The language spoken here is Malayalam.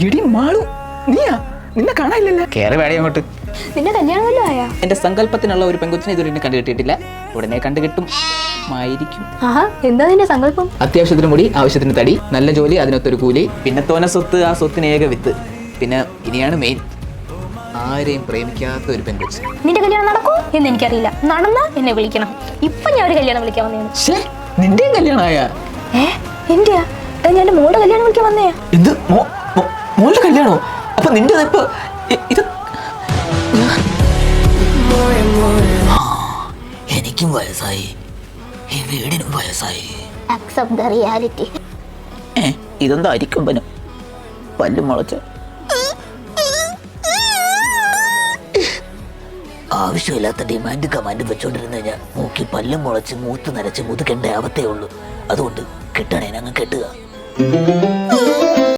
എടി മാളു, നീയാ? നിന്നെ കാണാനില്ലല്ലോ. കേറി വേടി അങ്ങോട്ട്. നിന്റെ കല്യാണം വല്ലതും ആയാ? എന്റെ സങ്കല്പത്തിനുള്ള ഒരു പെങ്കൊച്ചിനെ ഇതുവരെ കണ്ടു കിട്ടിയിട്ടില്ല. ഉടനെ കണ്ടു കിട്ടും ആയിരിക്കും. ആഹാ, എന്താ നിന്റെ സങ്കല്പം? അത്യാവശ്യത്തിന് മുടി, ആവശ്യത്തിന് തടി, നല്ല ജോലി, അതിനൊത്തൊരു കൂലി, പിന്നെ തോന സ്വത്ത്, ആ സ്വത്തിന് ഏക വിത്ത്. പിന്നെ ഇനിയാണ് മെയിൻ, ആരെയും പ്രേമിക്കാത്ത ഒരു പെങ്കൊച്ച്. നിന്റെ കല്യാണം നടക്കൂ എന്ന് എനിക്കറിയില്ല. നടന്നാ എന്നെ വിളിക്കണം. ഇപ്പൊ ഞാൻ ഒരു കല്യാണം വിളിക്കാൻ വന്നേ. നിന്റെയും കല്യാണമായാ? എന്റെയാ? ഞാൻ എന്റെ മോളുടെ കല്യാണം വിളിക്കാൻ വന്നേ. എന്ത് മോളുടെ കല്യാണോ? അപ്പൊ നിന്റെ ഇപ്പൊ ഇത്? എനിക്കും വയസ്സായി, ഈ വീടിനും വയസ്സായി. Accept the reality. ഇതെന്താ അരിക്കൊമ്പനും പല്ലും മുളച്ച്? ആവശ്യമില്ലാത്ത ഡിമാൻഡ് കമാൻഡ് വെച്ചോണ്ടിരുന്ന ഞാൻ മൂക്കി പല്ലും മുളച്ച് മൂത്ത് നരച്ച് മുതുകേണ്ട ആവത്തേ ഉള്ളൂ. അതുകൊണ്ട് കിട്ടണേ അങ്ങ് കെട്ടുക.